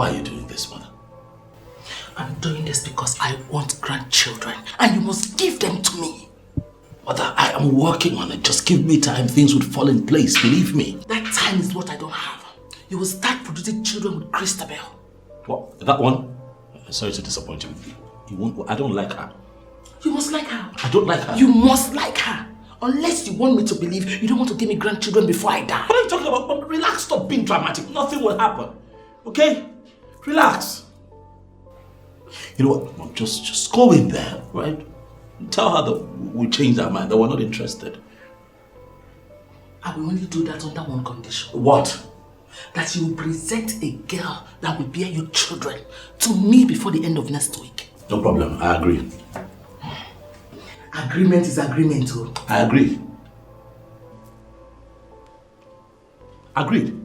Why are you doing this, mother? I'm doing this because I want grandchildren and you must give them to me. Mother, I am working on it. Just give me time. Things would fall in place, believe me. That time is what I don't have. You will start producing children with Christabel. What? That one? Sorry to disappoint you. You won't. I don't like her. You must like her. I don't like her. You must like her. Unless you want me to believe you don't want to give me grandchildren before I die. What are you talking about? Mom, relax, stop being dramatic. Nothing will happen. Okay? Relax. You know what, Mom? Just go in there, right? Tell her that we changed our mind, that we're not interested. I will only do that under one condition. What? That you will present a girl that will bear your children to me before the end of next week. No problem, I agree. Agreement is agreement, too. I agree. Agreed.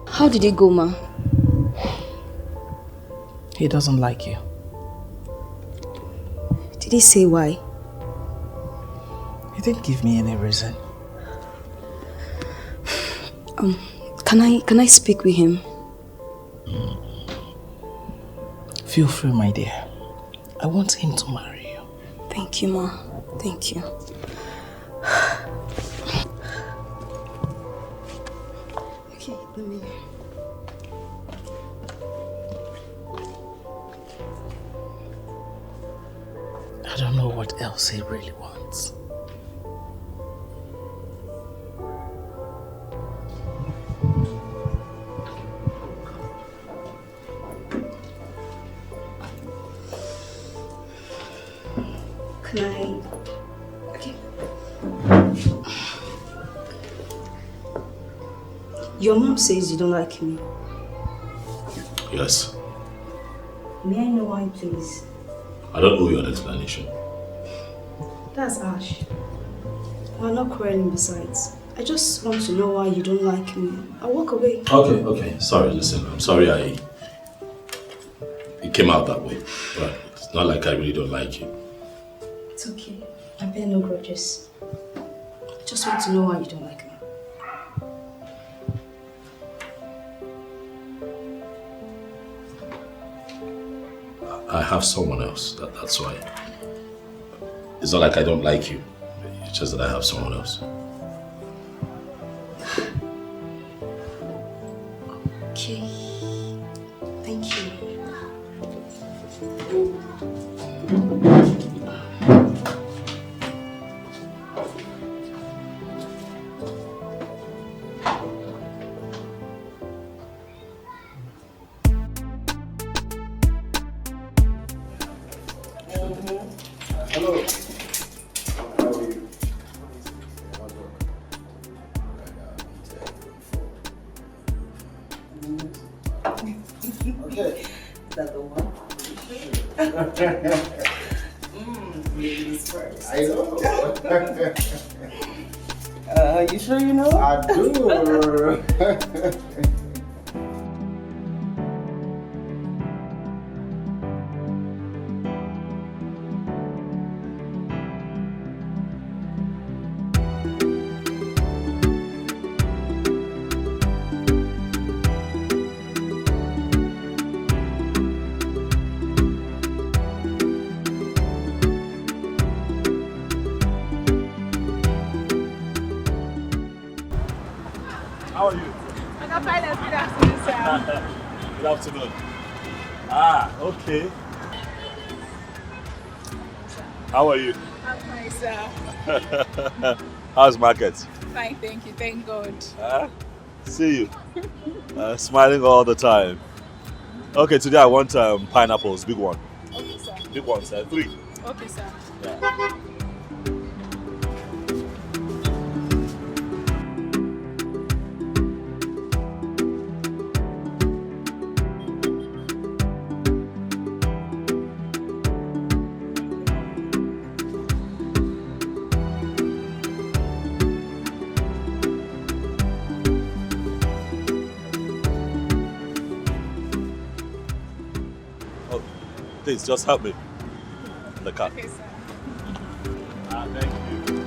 How did it go, Ma? He doesn't like you. Did he say why? He didn't give me any reason. Can I speak with him? Feel free, my dear. I want him to marry you. Thank you, Ma. Thank you. Okay, let me... I don't know what else he really wants. Can I... Okay. Your mom says you don't like me. Yes. May I know why, please? I don't owe you an explanation. That's harsh. We're not quarreling besides. I just want to know why you don't like me. I'll walk away. Okay. Sorry, listen. I'm sorry it came out that way. But it's not like I really don't like you. It's okay. I bear no grudges. I just want to know why you don't like me. I have someone else. That's why. It's not like I don't like you. It's just that I have someone else. Okay. Thank you. Hello. How are you? Okay. Is that the one? Ladies first. I know. You sure you know? I do. How are you? I'm not fine. Good afternoon, sir. Good afternoon. Ah, okay. How are you? I'm fine, sir. How's market? Fine, thank you. Thank God. See you. Smiling all the time. Okay, today I want pineapples, big one. Okay, sir. Big ones, 3. Okay, sir. Yeah. Please, just help me. In the car. Okay, sir. Thank you.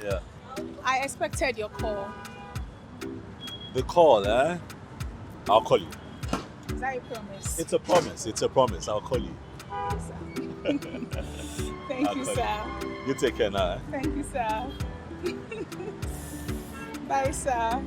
Yeah. I expected your call. The call, eh? I'll call you. Is that a promise? It's a promise. It's a promise. I'll call you. Thank I'll you, call sir. You take care now, eh? Thank you, sir. Bye, sir.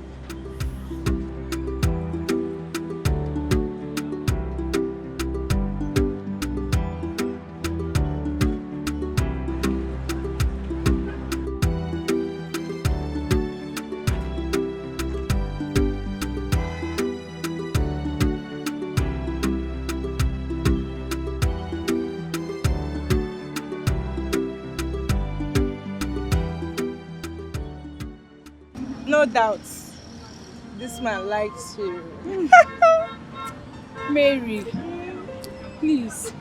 No doubt, this man likes you. Mary, please,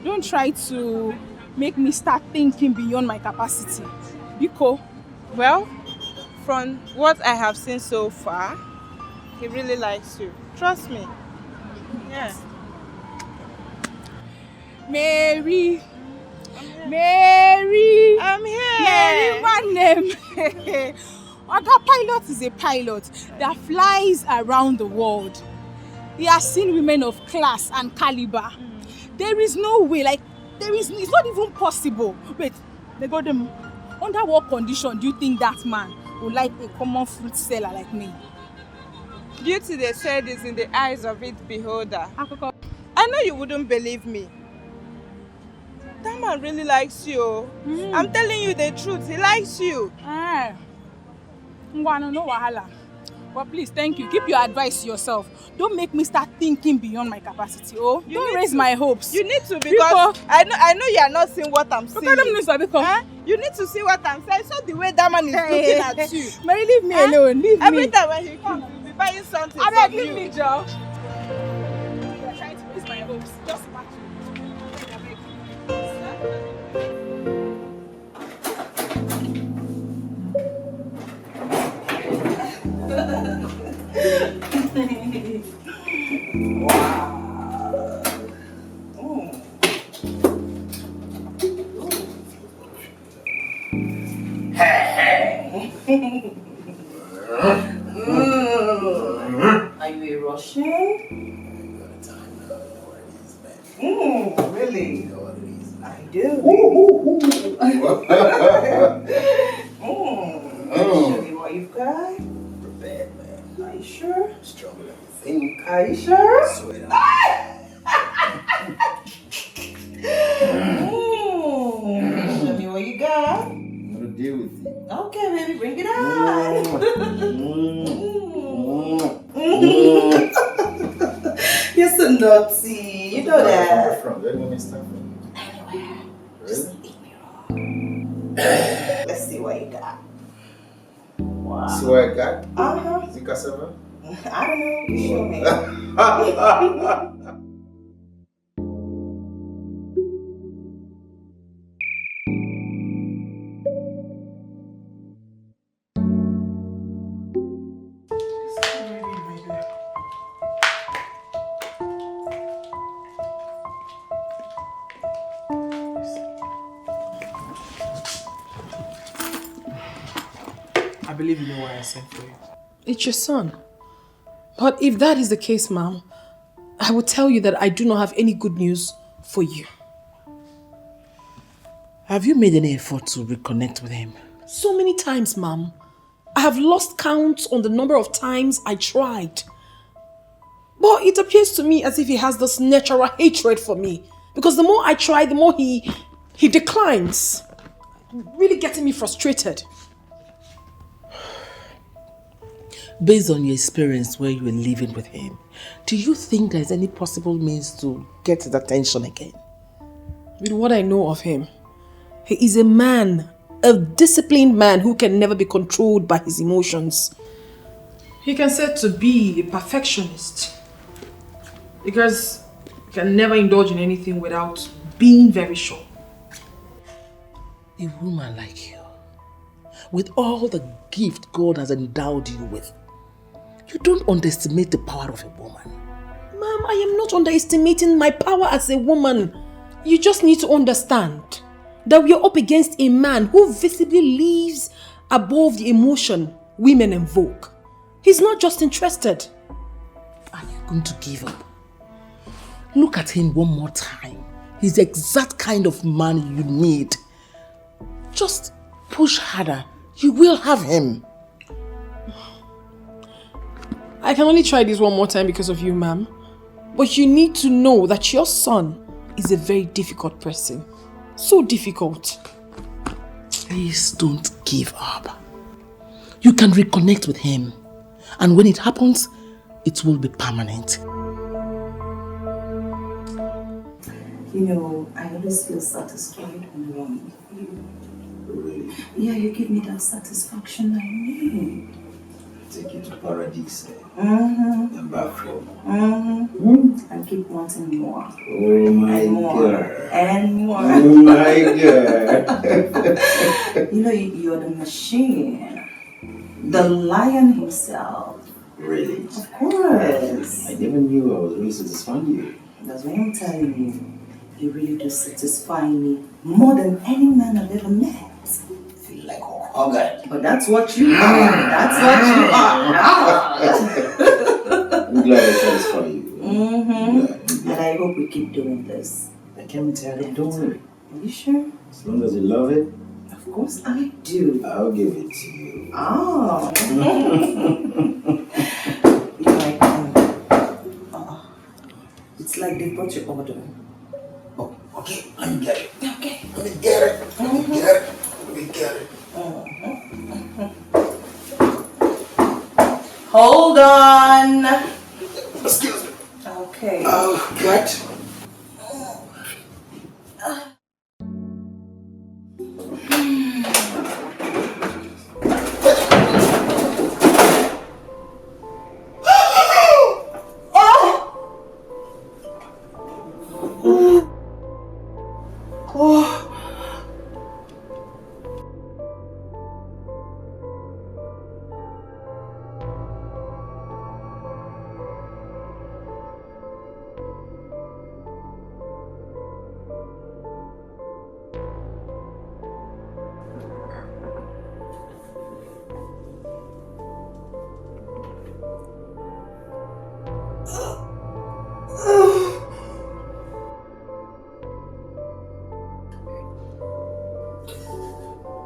don't try to make me start thinking beyond my capacity. Biko. Well, from what I have seen so far, he really likes you. Trust me. Yeah. Mary. Mary. I'm here. Mary, one name. Oga Pilot is a pilot that flies around the world. He has seen women of class and caliber. There is no way, it's not even possible. Wait, they got them. Under what condition do you think that man would like a common fruit seller like me? Beauty, they said, is in the eyes of its beholder. I know you wouldn't believe me. That man really likes you. I'm telling you the truth. He likes you. No wahala. But please, thank you. Keep your advice to yourself. Don't make me start thinking beyond my capacity. Don't raise my hopes. You need to, because I know you are not seeing what I'm seeing. You need to see what I'm saying. So the way that man is looking at you. Mary, leave me alone. Leave me. Every time when he comes, he'll be buying something from you. Leave me, Joe. You are trying to raise my hopes. Just imagine. Are you a Russian? Really? You know what it is. I do. Show me what you've got. Prepared, man. Are you sure? Stronger than you think. Are you sure? Swear to Show me what you got. I'm gonna deal with you. Okay, baby, bring it on. You're so naughty. You know that. Where from? Where do you want me to start from? Anywhere. Really? Just leave me alone. Let's see what you got. Wow. See what I got? Uh-huh. Is it cassava? I don't know. You show me. I believe you know why I sent for you. It's your son. But if that is the case, Mom, I will tell you that I do not have any good news for you. Have you made any effort to reconnect with him? So many times, Mom. I have lost count on the number of times I tried. But it appears to me as if he has this natural hatred for me. Because the more I try, the more he declines. Really getting me frustrated. Based on your experience where you were living with him, do you think there's any possible means to get his attention again? With what I know of him, he is a man, a disciplined man who can never be controlled by his emotions. He can said to be a perfectionist because he can never indulge in anything without being very sure. A woman like you, with all the gift God has endowed you with, you don't underestimate the power of a woman. Ma'am, I am not underestimating my power as a woman. You just need to understand that we are up against a man who visibly lives above the emotion women invoke. He's not just interested. Are you going to give up? Look at him one more time. He's the exact kind of man you need. Just push harder. You will have him. I can only try this one more time because of you, ma'am. But you need to know that your son is a very difficult person. So difficult. Please don't give up. You can reconnect with him. And when it happens, it will be permanent. You know, I always feel satisfied when I'm with you. Really? Yeah, you give me that satisfaction I need. Take you to paradise. And bathroom. I keep wanting more. Oh my God. And more. Oh my God. You know, you're the machine. The lion himself. Really? Of course. I never knew I was really satisfying you. That's what I'm telling you. You really do satisfy me more than any man I've ever met. Feel like a hugger. But that's what you are. That's what you are. I'm glad I satisfy you. And I hope we keep doing this. I can't tell you, don't worry. Are you sure? As long as you love it, of course I do. I'll give it to you. Oh. It's like they brought your order. Oh, okay. Let me get it. Okay. Let me get it. Let me get it. Let me get it. Hold on. Excuse me. Okay. Oh, what?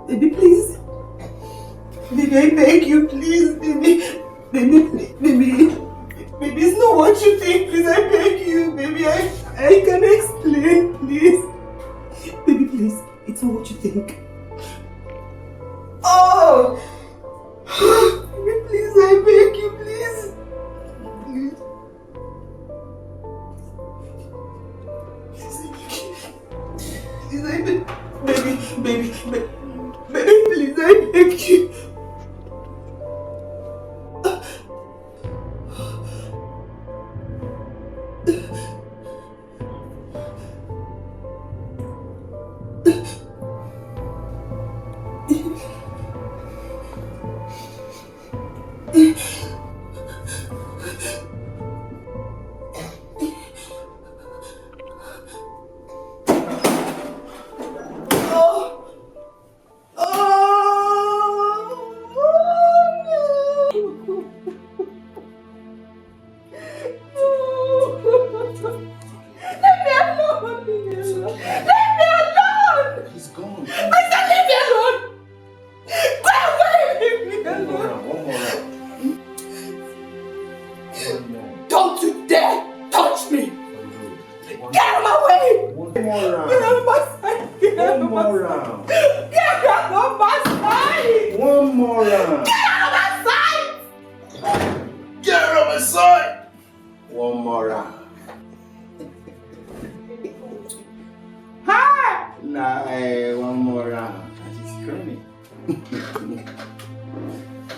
Baby, please. Baby, I beg you, please, baby. Baby, please, baby. Baby, it's not what you think, please. I beg you, baby. I can explain, please. Baby, please. It's not what you think. Oh! Baby, please, I beg you, please. Please, I beg you. Baby, please, I beg you.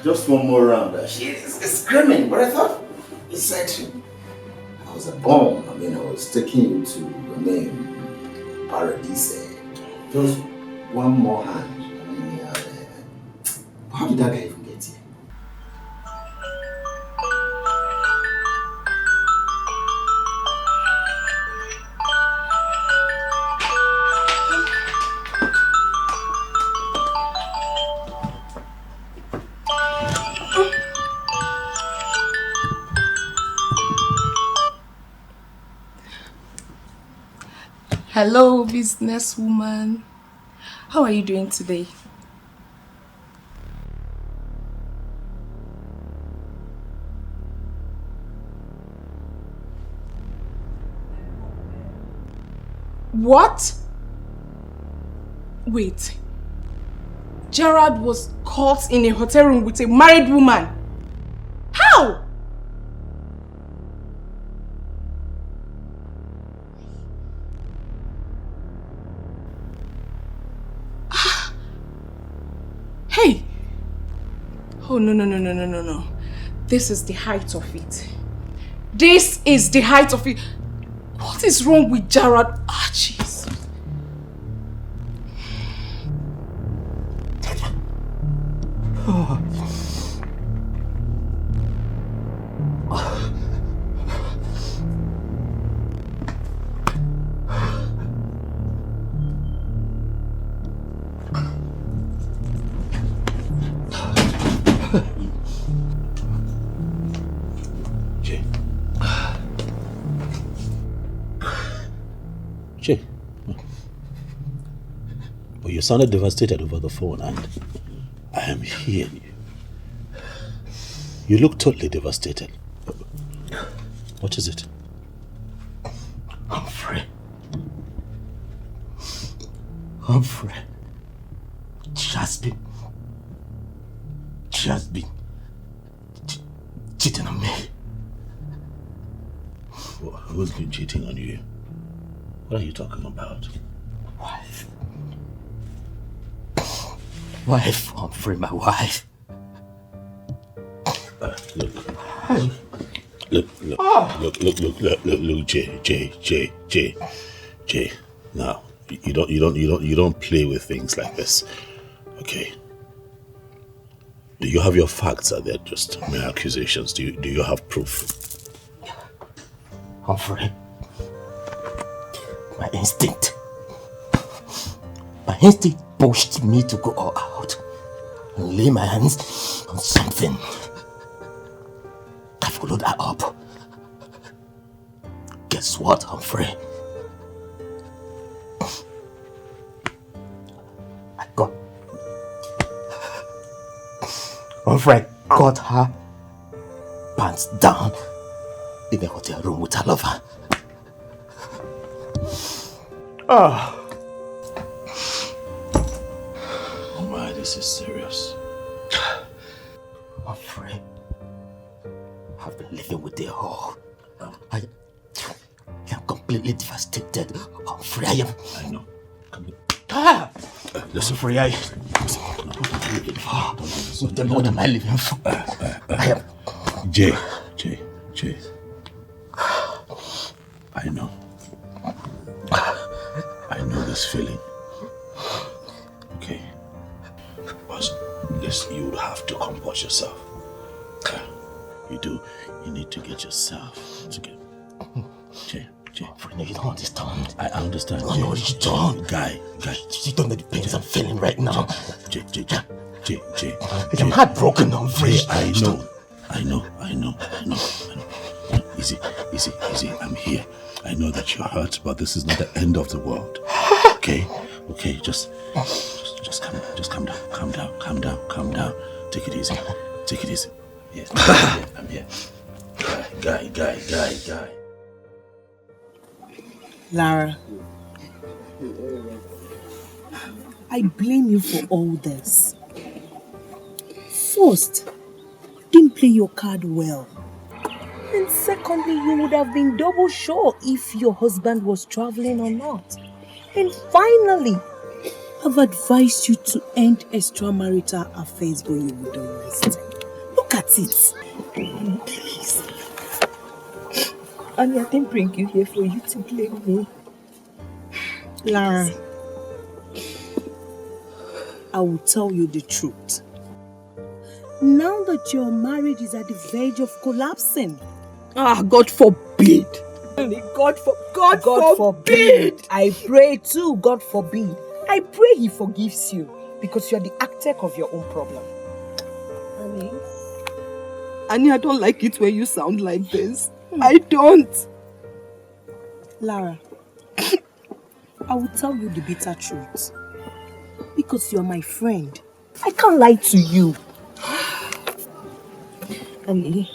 Just one more round. She's screaming, but I thought he said I was a bomb. I mean, I was taking you to, paradise. Just one more hand. How did that guy even get here? Hello, businesswoman. How are you doing today? What? Wait. Gerard was caught in a hotel room with a married woman. How? Hey! Oh, no. This is the height of it. This is the height of it. What is wrong with Gerard? Ah, jeez. Jay. But you sounded devastated over the phone, and I am hearing you. You look totally devastated. What is it? Humphrey. She has been cheating on me. Who's been cheating on you? What are you talking about? Wife, Humphrey, my wife. Look, Jay. Now, you don't play with things like this, okay? Do you have your facts? Are they just mere accusations? Do you have proof? Humphrey, my instinct pushed me to go all out and lay my hands on something. I followed her up. Guess what, Humphrey? Humphrey got her pants down in the hotel room with her lover. Oh my, this is serious. Humphrey, I've been living with the whore. I am completely devastated. Humphrey, I know. Listen, Humphrey, what am I living for? Jay. I know this feeling. Okay. But listen, you have to compose yourself. You do. You need to get yourself together. Jay. No, you don't understand. I understand. Oh, no, you don't. Guy. You don't know the pains I'm feeling right now. Jay. I'm heartbroken, Humphrey. I know. Easy. I'm here. I know that you're hurt, but this is not the end of the world. Okay, just calm down. Take it easy. Yes, I'm here. Guy. Lara, I blame you for all this. First, you didn't play your card well. And secondly, you would have been double sure if your husband was traveling or not. And finally, I've advised you to end extramarital affairs when you would have wasted. Look at it. Please. And I didn't bring you here for you to blame me. Lara, I will tell you the truth. Now that your marriage is at the verge of collapsing. God forbid. God forbid. I pray too, God forbid. I pray he forgives you because you are the architect of your own problem. Annie, I don't like it when you sound like this. I don't. Lara, I will tell you the bitter truth. Because you're my friend. I can't lie to you. Annie,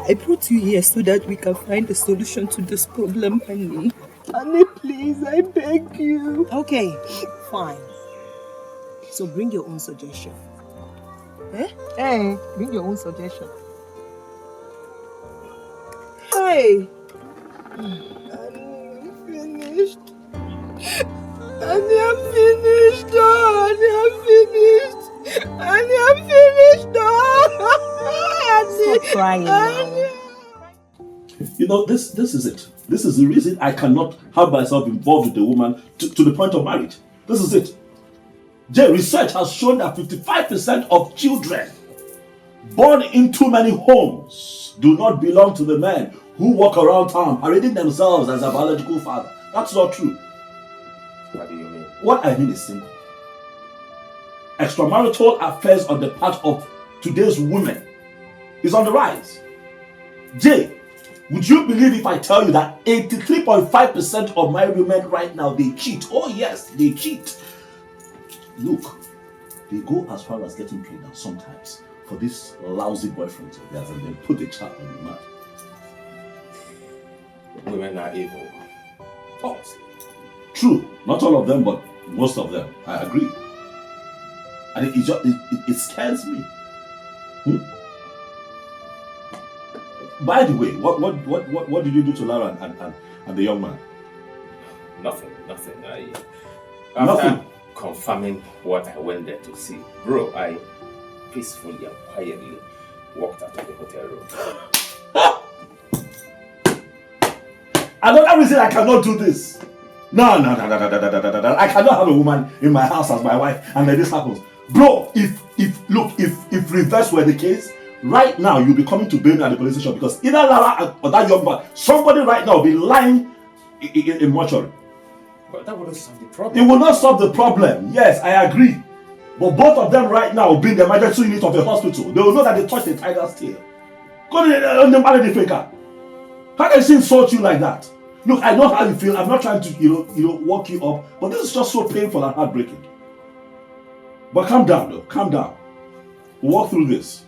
I brought you here so that we can find a solution to this problem, Annie. Annie, please, I beg you. Okay, fine. So bring your own suggestion. Hey, bring your own suggestion. Hey! Annie, I'm finished. Annie, I'm finished. Annie, I'm finished. Stop crying now. You know, this is it. This is the reason I cannot have myself involved with a woman to the point of marriage. This is it. Jay, research has shown that 55% of children born in too many homes do not belong to the men who walk around town parading themselves as a biological father. That's not true. What do you mean? What I mean is simple. Extramarital affairs on the part of today's women is on the rise. Jay, would you believe if I tell you that 83.5% of married women right now, they cheat? Oh yes, they cheat. Look, they go as far as getting pregnant sometimes for this lousy boyfriend of theirs and then put the child on the mat. Women are evil. Oh, true. Not all of them, but most of them. I agree. And it scares me. By the way, what did you do to Lara and the young man? Nothing. Nothing. Confirming what I went there to see. Bro, I peacefully and quietly walked out of the hotel room. Another reason I cannot do this. No. I cannot have a woman in my house as my wife and then this happens. Bro, if reverse were the case, right now you'll be coming to bail me at the police station because either Lara or that young man, somebody right now will be lying in mortuary. But that wouldn't solve the problem. It will not solve the problem. Yes, I agree. But both of them right now will be in the emergency unit of the hospital. They will know that they touched the tiger's tail. Go to the marriage faker. How can she insult you like that? Look, I know how you feel. I'm not trying to, walk you up. But this is just so painful and heartbreaking. But calm down, though. Calm down. We'll walk through this.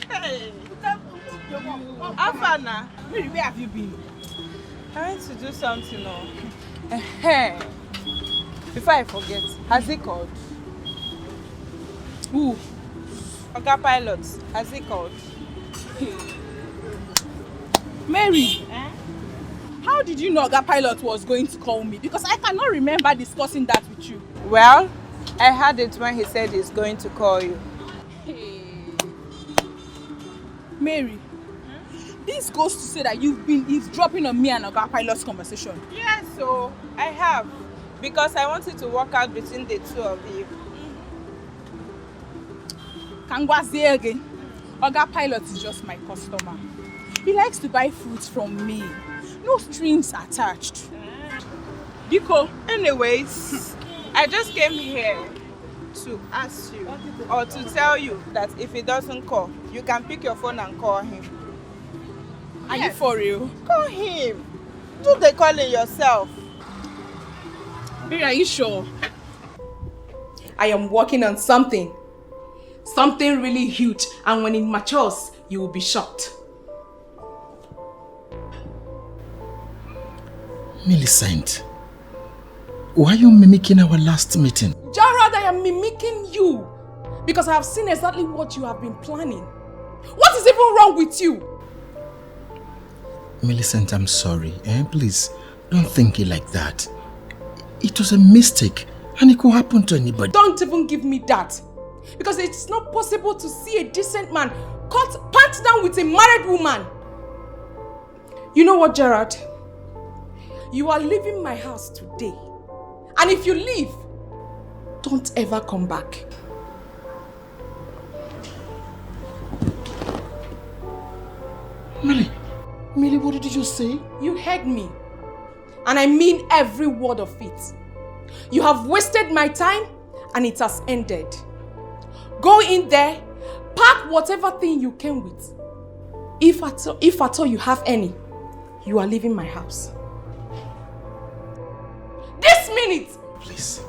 Hey. Afana. Where have you been? I went to do something now. Before I forget, has he called? Who? Oga Pilot. Has he called? Mary. How did you know Oga Pilot was going to call me? Because I cannot remember discussing that with you. Well, I heard it when he said he's going to call you. Mary, this goes to say that you've been eavesdropping on me and Oga Pilot's conversation. Yes, so I have. Because I wanted to work out between the two of you. Kangwazi again. Oga Pilot is just my customer. He likes to buy fruits from me. No strings attached. Biko. Anyways, I just came here to ask you or to tell you that if he doesn't call, you can pick your phone and call him. Are you for real? Call him. Do the calling yourself. Mary, are you sure? I am working on something. Something really huge, and when it matures, you will be shocked. Millicent, why are you mimicking our last meeting? Jared, I am mimicking you because I have seen exactly what you have been planning. What is even wrong with you? Millicent, I'm sorry. Please, don't think it like that. It was a mistake and it could happen to anybody. Don't even give me that. Because it's not possible to see a decent man cut pants down with a married woman. You know what, Gerard? You are leaving my house today. And if you leave, don't ever come back. Millie, what did you just say? You heard me. And I mean every word of it. You have wasted my time and it has ended. Go in there, pack whatever thing you came with. If at all you have any, you are leaving my house. This minute! Please.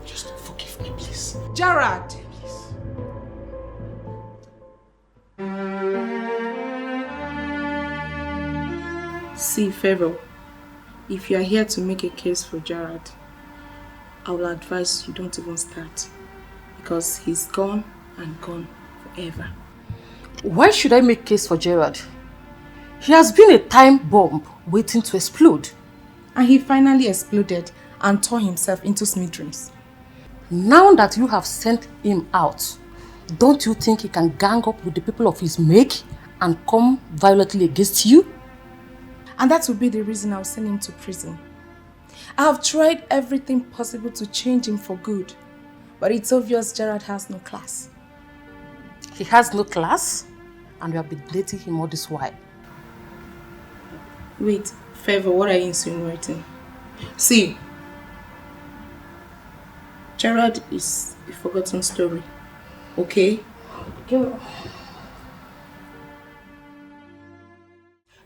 Just forgive me, please. Gerard! See, Pharaoh, if you are here to make a case for Gerard, I will advise you don't even start. Because he's gone and gone forever. Why should I make case for Gerard? He has been a time bomb waiting to explode. And he finally exploded and tore himself into smithereens. Now that you have sent him out, don't you think he can gang up with the people of his make and come violently against you? And that will be the reason I'll send him to prison. I have tried everything possible to change him for good. But it's obvious Gerard has no class. He has no class? And you have been dating him all this while. Wait, Favor, what are you insinuating? See, Gerard is a forgotten story. Okay?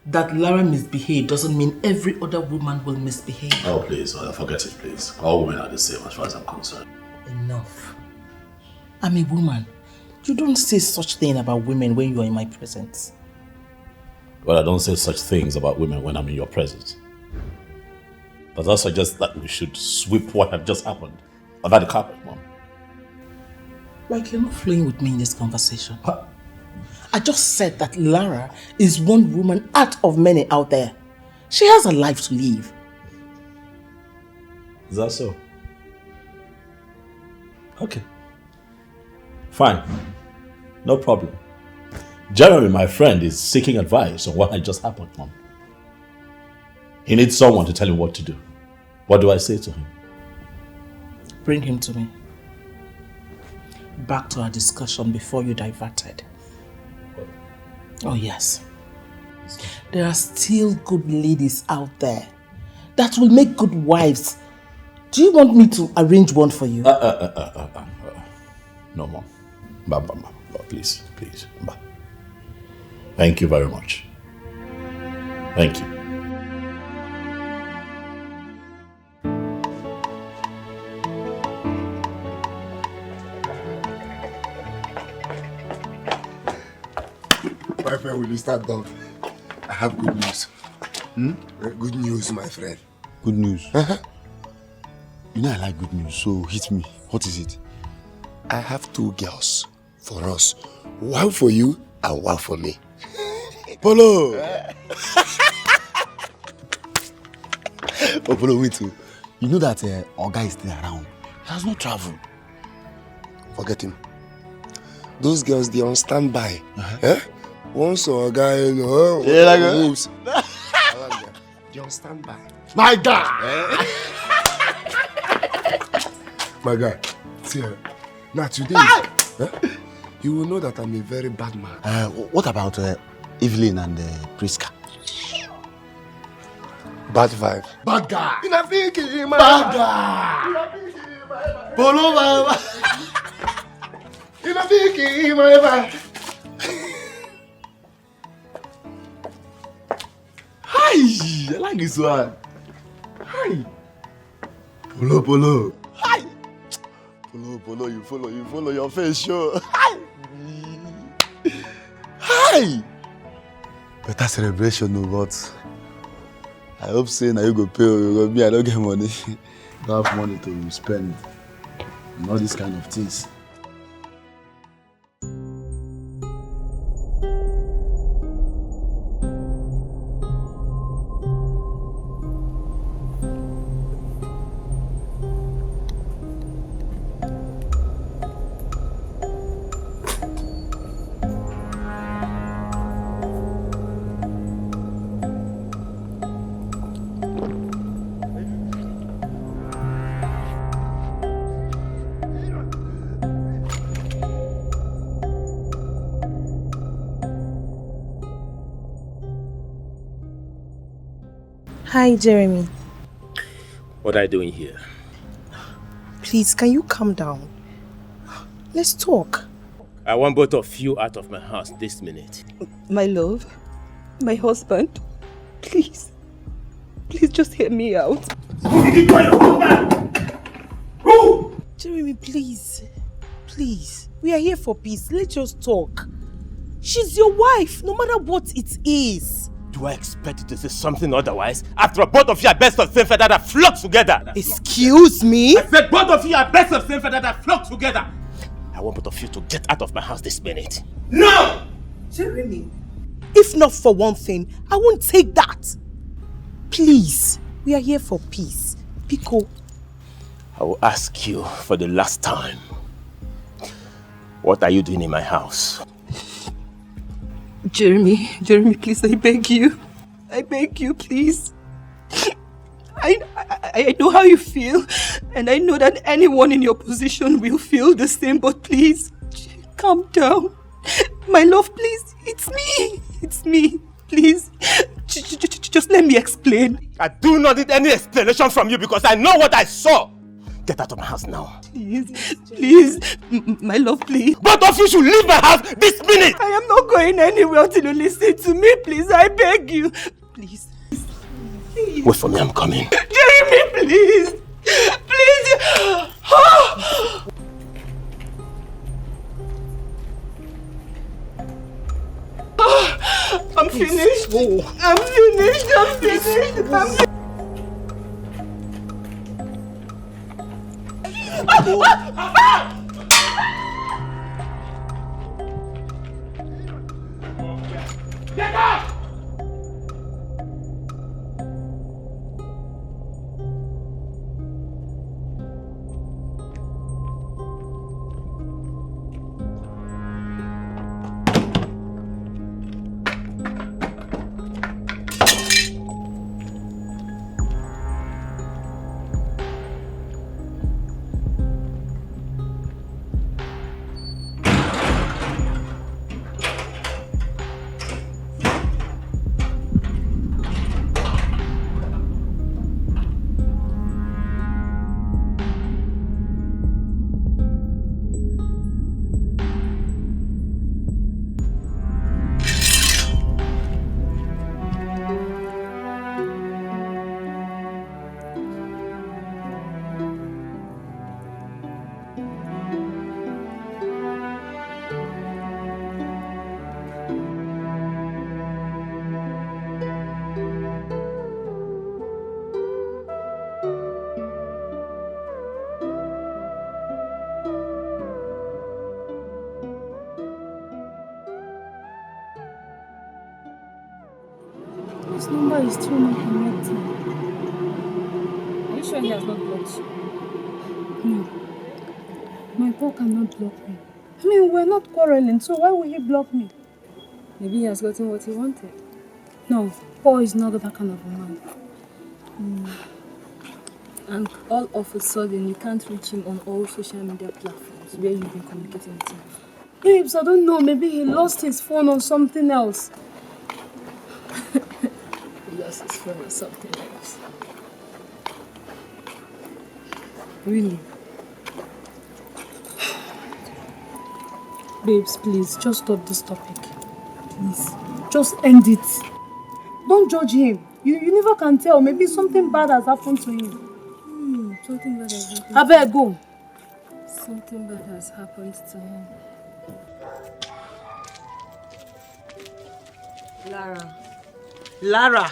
That Lara misbehaved doesn't mean every other woman will misbehave. Oh, please, forget it, please. All women are the same as far as I'm concerned. Enough. I'm a woman. You don't say such thing about women when you are in my presence. Well, I don't say such things about women when I'm in your presence. But that suggests that we should sweep what had just happened under the carpet, Mom. Like you're not flowing with me in this conversation. Huh? I just said that Lara is one woman out of many out there. She has a life to live. Is that so? Okay. Fine. No problem. Jeremy, my friend, is seeking advice on what had just happened, Mom. He needs someone to tell him what to do. What do I say to him? Bring him to me. Back to our discussion before you diverted. Oh yes. There are still good ladies out there that will make good wives. Do you want me to arrange one for you? No, Mom. Please. Thank you very much. Thank you. My friend, will you start down? I have good news. Good news, my friend. Good news? You know I like good news, so hit me. What is it? I have 2 girls for us. One for you and one for me. Polo! Oh, Polo, wait too. You know that our guy is still around. He has no travel. Forget him. Those girls, they on standby. Once our guy, moves. They're on standby. My guy! My guy, see, now today, you will know that I'm a very bad man. What about Evelyn and Priska? Bad vibe. Bad guy! Bad guy! Polo, Hi! I like this one. Hi! Polo. Hi! Polo, you follow your face, sure. Hi! Hi! Better celebration, no, but I hope saying that you go pay, me, I don't get money. I don't have money to spend on all these kind of things. Hi, Jeremy. What are you doing here? Please, can you calm down? Let's talk. I want both of you out of my house this minute. My love, my husband, please. Please just hear me out. Jeremy, please. Please. We are here for peace. Let's just talk. She's your wife, no matter what it is. Do I expect you to say something otherwise? After all, both of you are best of same feather that flock together. Excuse me? I said both of you are best of same feather that flock together. I want both of you to get out of my house this minute. No! Jeremy. If not for one thing, I won't take that. Please, we are here for peace. Pico. I will ask you for the last time. What are you doing in my house? Jeremy, please, I beg you. I beg you, please. I know how you feel, and I know that anyone in your position will feel the same, but please, calm down. My love, please, it's me, please. Just let me explain. I do not need any explanation from you because I know what I saw. Get out of my house now. Please, my love, please. Both of you should leave my house this minute. I am not going anywhere until you listen to me, please. I beg you. Please. Wait for me, I'm coming. Jeremy, please. Please. I'm finished. I'm finished. Get up! His number is still not connecting. Are you sure he has not blocked you? No. My Paul cannot block me. I mean, we're not quarreling, so why would he block me? Maybe he has gotten what he wanted. No, Paul is not that kind of a man. And all of a sudden, you can't reach him on all social media platforms where you've been communicating with him. Babes, I don't know. Maybe he lost his phone or something else. He lost his phone or something else. Really? Babes, please, just stop this topic. Please. Just end it. Don't judge him. You never can tell. Maybe something bad has happened to him. Something bad has happened. I better go. Something bad has happened to him. Lara,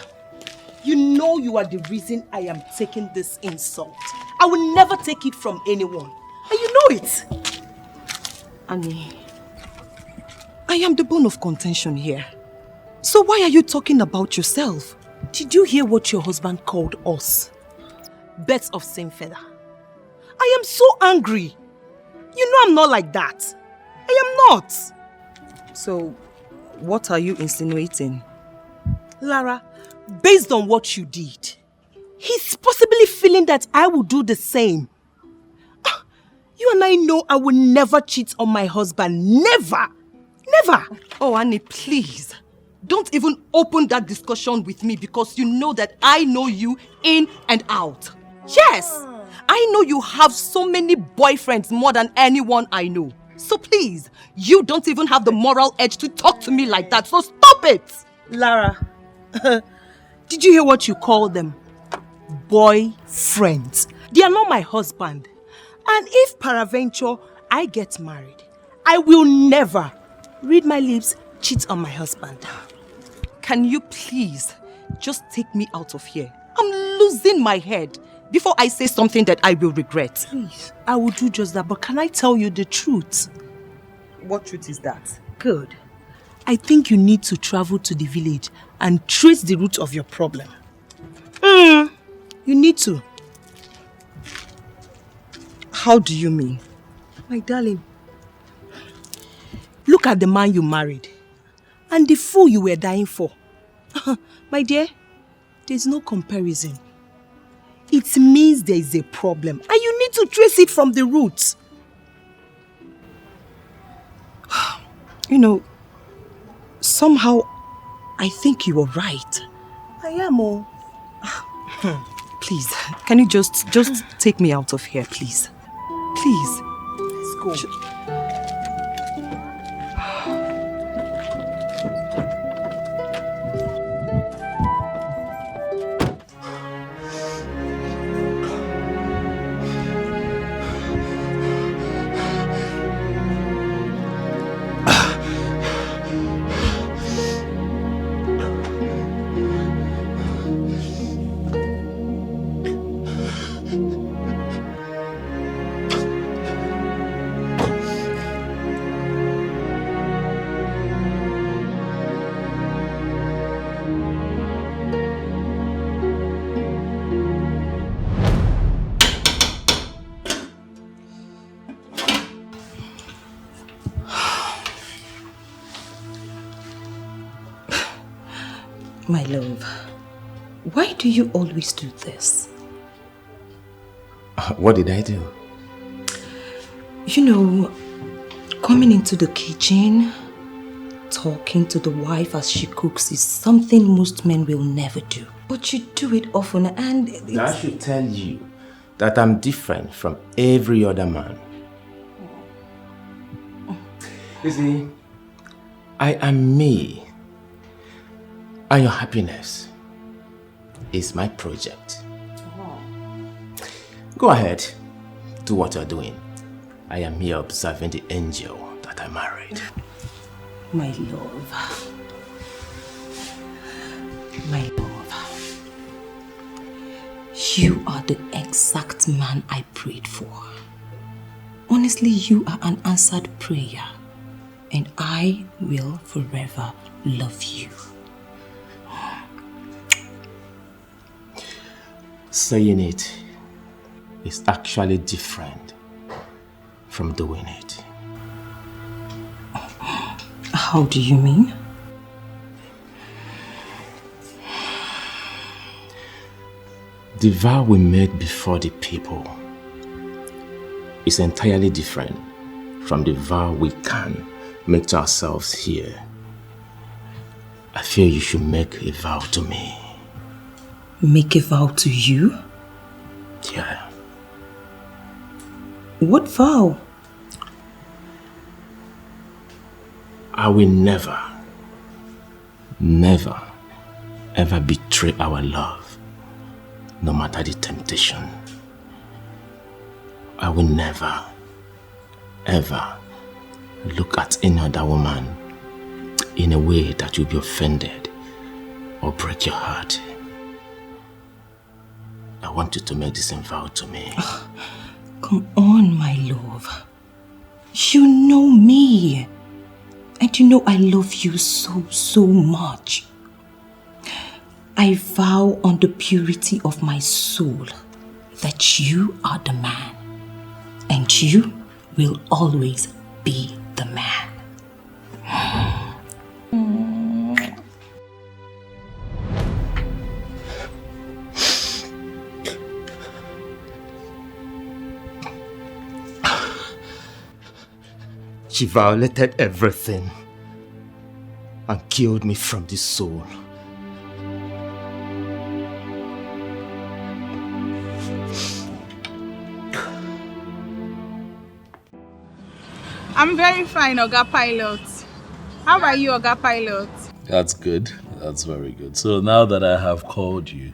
you know you are the reason I am taking this insult. I will never take it from anyone. And you know it. Annie, I am the bone of contention here. So why are you talking about yourself? Did you hear what your husband called us? Birds of same feather. I am so angry. You know I'm not like that. I am not. So, what are you insinuating? Lara, based on what you did, he's possibly feeling that I will do the same. You and I know I will never cheat on my husband. Never. Never. Oh, Annie, please. Don't even open that discussion with me because you know that I know you in and out. Yes, I know you have so many boyfriends more than anyone I know. So please, you don't even have the moral edge to talk to me like that, so stop it! Lara, did you hear what you call them? Boyfriends. They are not my husband. And if peradventure I get married, I will never, read my lips, cheat on my husband. Can you please just take me out of here? I'm losing my head before I say something that I will regret. Please, I will do just that, but can I tell you the truth? What truth is that? Good. I think you need to travel to the village and trace the root of your problem. You need to. How do you mean? My darling, look at the man you married and the fool you were dying for. My dear, there's no comparison. It means there is a problem and you need to trace it from the roots. You know, somehow I think you are right. I am. Oh. Please, can you just take me out of here, please? Please. Let's go. My love, why do you always do this? What did I do? You know, coming into the kitchen, talking to the wife as she cooks is something most men will never do. But you do it often and I should tell you that I'm different from every other man. You see, I am me. And your happiness is my project. Go ahead, do what you're doing. I am here observing the angel that I married. My love. My love. You are the exact man I prayed for. Honestly, you are an answered prayer. And I will forever love you. Saying it is actually different from doing it. How do you mean? The vow we made before the people is entirely different from the vow we can make to ourselves here. I feel you should make a vow to me. Make a vow to you? Yeah. What vow? I will never, never, ever betray our love, no matter the temptation. I will never, ever look at any other woman in a way that you'll be offended or break your heart. I want you to make this vow to me. Come on, my love. You know me. And you know I love you so, so much. I vow on the purity of my soul that you are the man. And you will always be the man. She violated everything and killed me from the soul. I'm very fine, Oga Pilot. How are you, Oga Pilot? That's good. That's very good. So now that I have called you,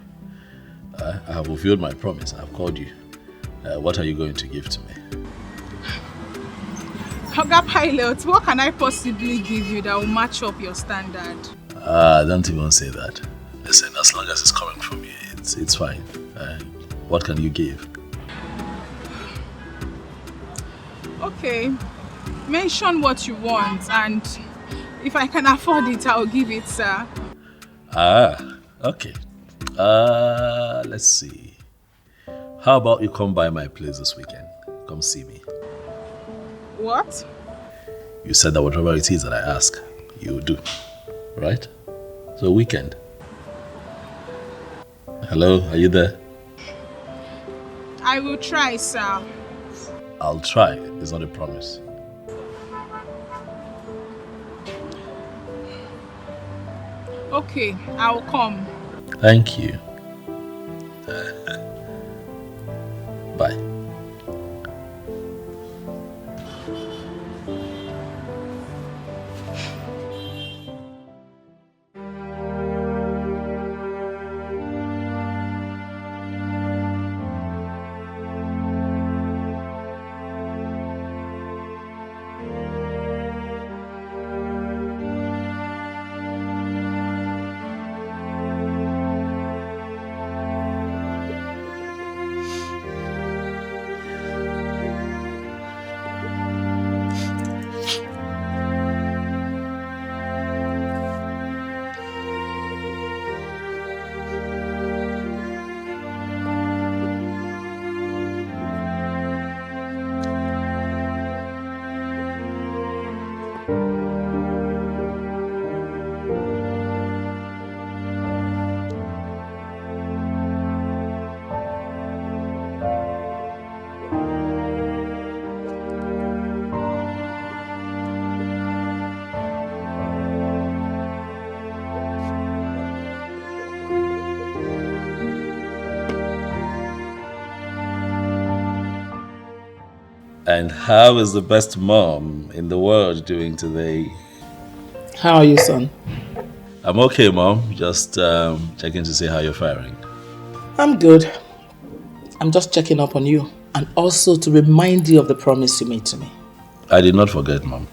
I have fulfilled my promise. I've called you. What are you going to give to me? Oga Pilot, what can I possibly give you that will match up your standard? Don't even say that. Listen, as long as it's coming from you, it's fine. What can you give? Okay. Mention what you want, and if I can afford it, I'll give it, sir. Okay. Let's see. How about you come by my place this weekend? Come see me. What? You said that whatever it is that I ask, you do. Right? So weekend. Hello, are you there? I will try, sir. I'll try. It's not a promise. Okay, I'll come. Thank you. Bye. And how is the best mom in the world doing today? How are you, son? I'm okay, Mom. Just checking to see how you're faring. I'm good. I'm just checking up on you and also to remind you of the promise you made to me. I did not forget, Mom.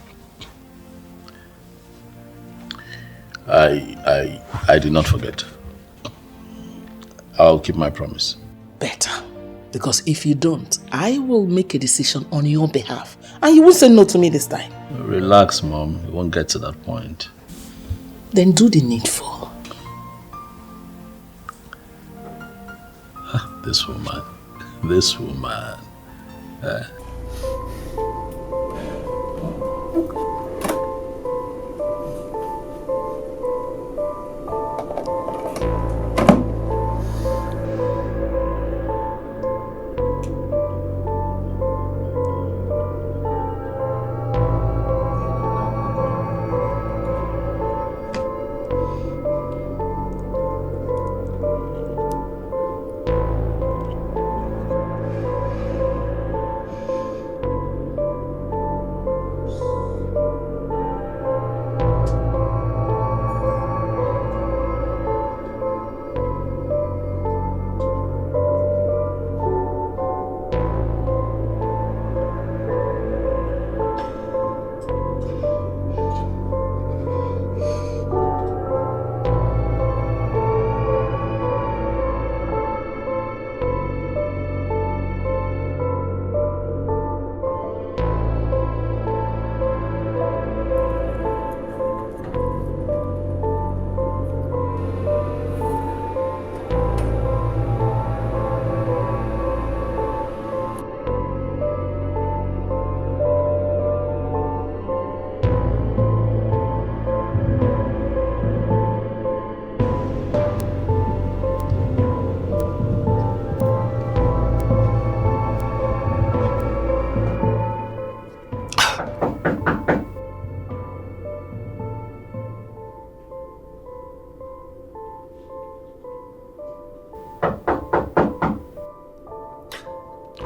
I did not forget. I'll keep my promise. Better. Because if you don't, I will make a decision on your behalf. And you won't say no to me this time. Relax, Mom. We won't get to that point. Then do the needful. This woman. This woman.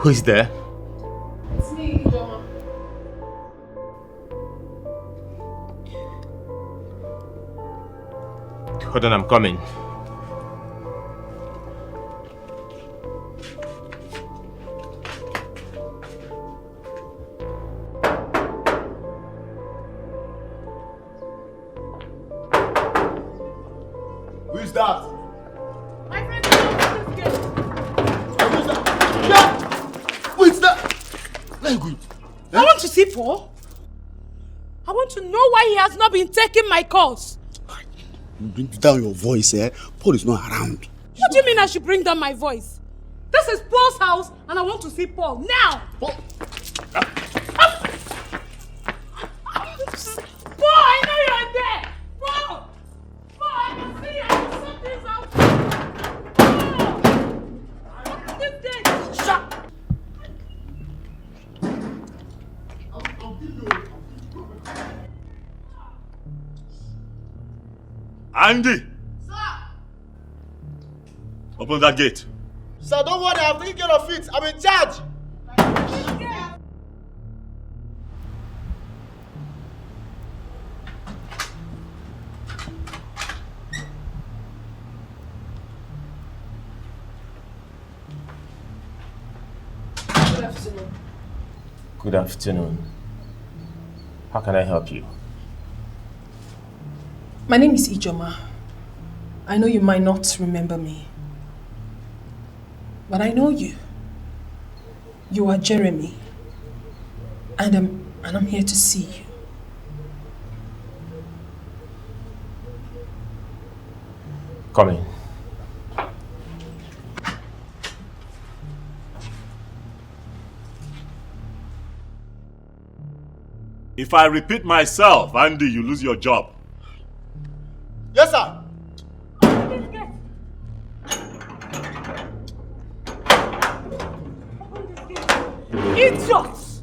Who is there? It's me, Ijoma. Hold on, I'm coming. Who is that? My friend is open this gate. Who is that? Yeah! Who is that? Where are you going? I want to see Paul. I want to know why he has not been taking my calls. Bring down your voice, eh? Paul is not around. What do you mean I should bring down my voice? This is Paul's house and I want to see Paul now. Paul, Paul, I know you're there. Paul! Paul, I can see you. Something's out. Paul! Open this gate. Shut. Andy! Sir! Open that gate. Sir, don't worry, I've taken care of it. I'm in charge. Good afternoon. Good afternoon. How can I help you? My name is Ijoma. I know you might not remember me, but I know you. You are Jeremy, and I'm here to see you. Come in. If I repeat myself, Andy, you lose your job. Yes, sir. Idiots!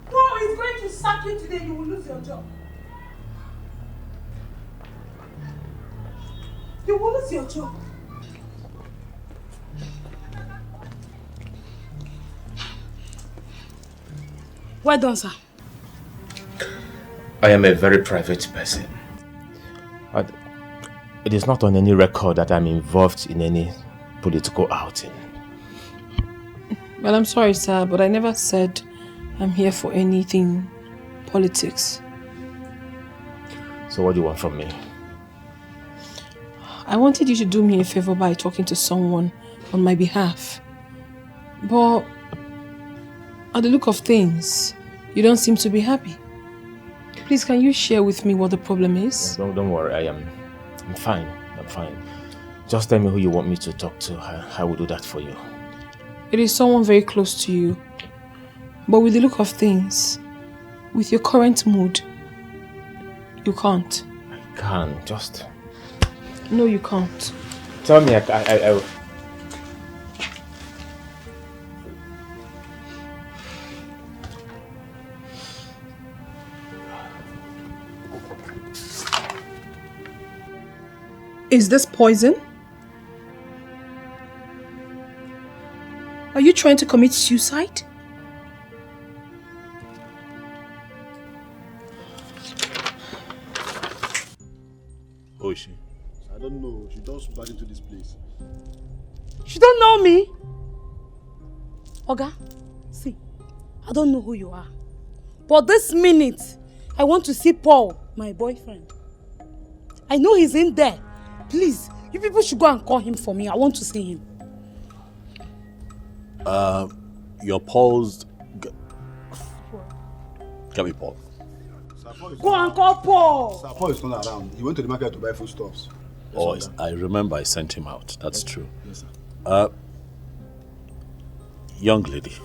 Paul is going to sack you today. You will lose your job. You will lose your job. Well done, sir. I am a very private person. It is not on any record that I'm involved in any political outing. Well, I'm sorry, sir, but I never said I'm here for anything politics. So what do you want from me? I wanted you to do me a favor by talking to someone on my behalf. But at the look of things, you don't seem to be happy. Please, can you share with me what the problem is? Don't worry, I'm fine. I'm fine. Just tell me who you want me to talk to. I will do that for you. It is someone very close to you. But with the look of things, with your current mood, you can't. I can't. Just... No, you can't. Tell me, I Is this poison? Are you trying to commit suicide? Who is she? I don't know. She just walked into this place. You don't know me? Oga, see, I don't know who you are. But this minute, I want to see Paul, my boyfriend. I know he's in there. Please, you people should go and call him for me. I want to see him. Your Paul's... Get me Paul. Go and call Paul. Sir, Paul is not around. He went to the market to buy foodstuffs. Oh, I remember I sent him out. That's true. Yes, sir. Young lady.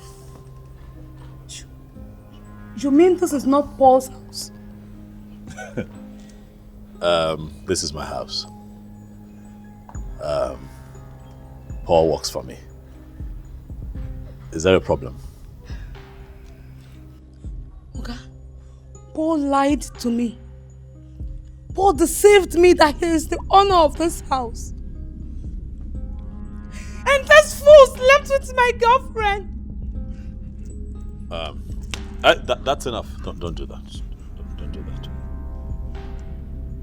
You mean this is not Paul's house? This is my house. Paul works for me. Is there a problem? Okay. Paul lied to me. Paul deceived me that he is the owner of this house. And this fool slept with my girlfriend. That's enough. Don't do that. Don't do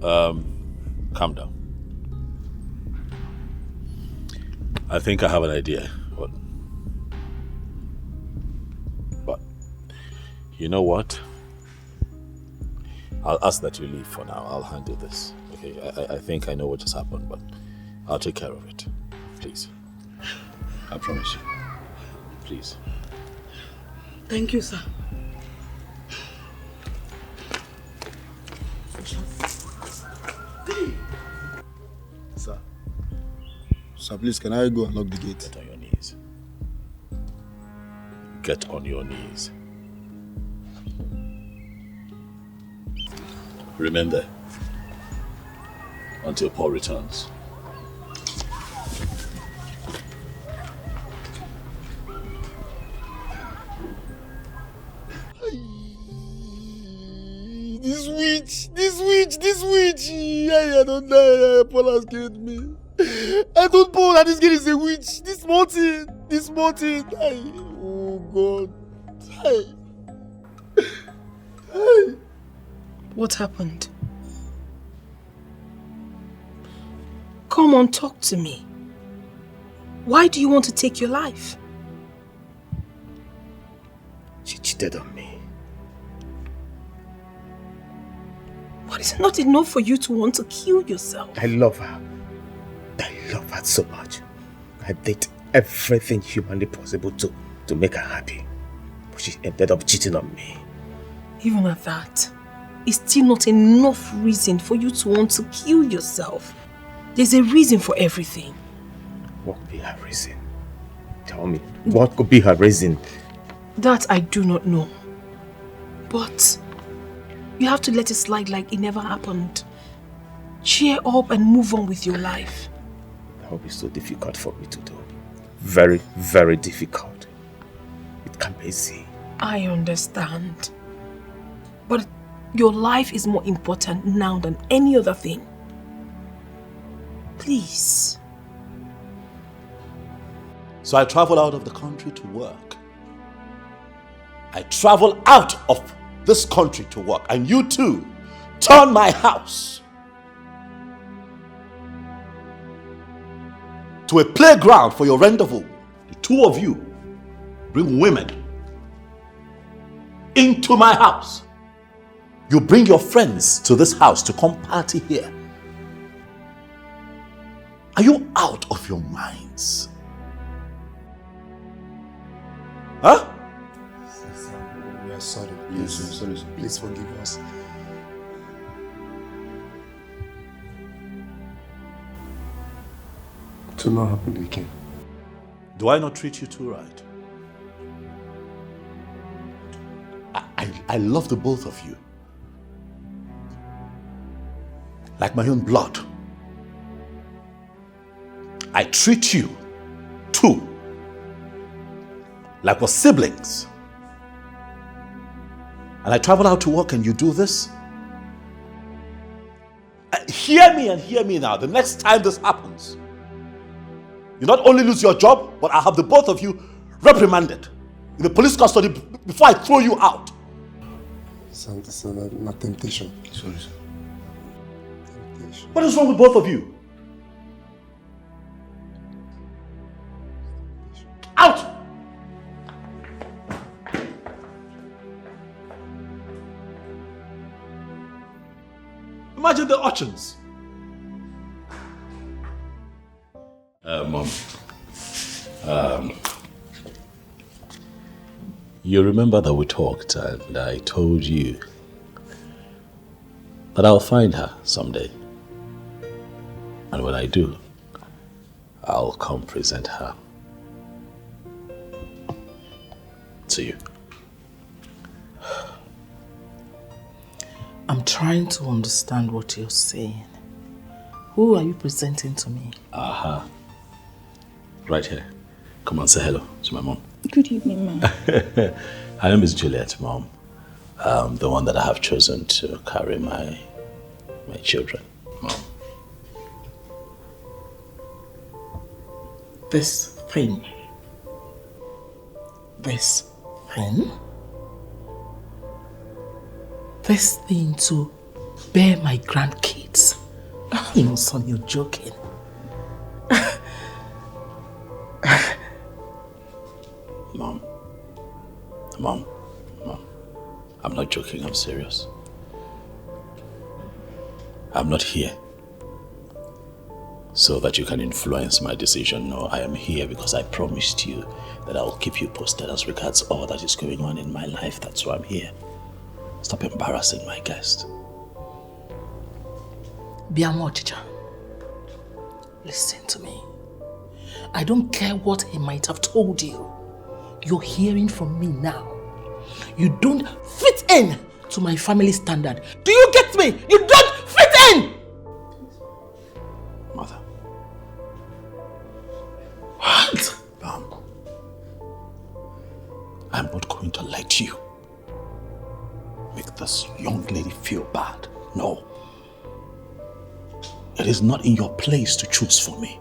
that. Calm down. I think I have an idea. But you know what? I'll ask that you leave for now. I'll handle this. Okay, I think I know what just happened, but I'll take care of it. Please. I promise you. Please. Thank you, sir. Sir, please, can I go and lock the gate? Get on your knees. Get on your knees. Remain there until Paul returns. This witch! I don't know. Paul has killed me. I told Paul that this girl is a witch. This Martin. Oh God. What happened? Come on, talk to me. Why do you want to take your life? She cheated on me. But it's not enough for you to want to kill yourself. I love her. I love her so much. I did everything humanly possible to make her happy. But she ended up cheating on me. Even at that, it's still not enough reason for you to want to kill yourself. There's a reason for everything. What could be her reason? Tell me, what could be her reason? That I do not know. But you have to let it slide like it never happened. Cheer up and move on with your life. That will be so difficult for me to do. Very, very difficult. It can't be easy. I understand. But your life is more important now than any other thing. Please. So I travel out of the country to work. I travel out of this country to work. And you too turn my house to a playground for your rendezvous. The two of you bring women into my house. You bring your friends to this house to come party here. Are you out of your minds? Huh? We are sorry. Please, we're sorry. Please forgive us. It will not happen again. Do I not treat you too right? I love the both of you. Like my own blood. I treat you too like we're siblings. And I travel out to work and you do this? Hear me and hear me now. The next time this happens, you not only lose your job, but I'll have the both of you reprimanded in the police custody before I throw you out. It's not temptation. Sorry, sir. What is wrong with both of you? Out! Imagine the urchins. Mom. You remember that we talked and I told you that I'll find her someday. And when I do, I'll come present her to you. I'm trying to understand what you're saying. Who are you presenting to me? Aha. Right here. Come on, say hello to my mom. Good evening, ma'am. Her name is Juliet, Mom. The one that I have chosen to carry my my children. Mom. This thing to bear my grandkids. No, son, you're joking. Mom, I'm not joking, I'm serious. I'm not here so that you can influence my decision. No, I am here because I promised you that I will keep you posted as regards all that is going on in my life. That's why I'm here. Stop embarrassing my guest. Biamo Chicha, listen to me. I don't care what he might have told you. You're hearing from me now. You don't fit in to my family standard. Do you get me? You don't fit in! Mother. What? I'm not going to let you make this young lady feel bad. No. It is not in your place to choose for me.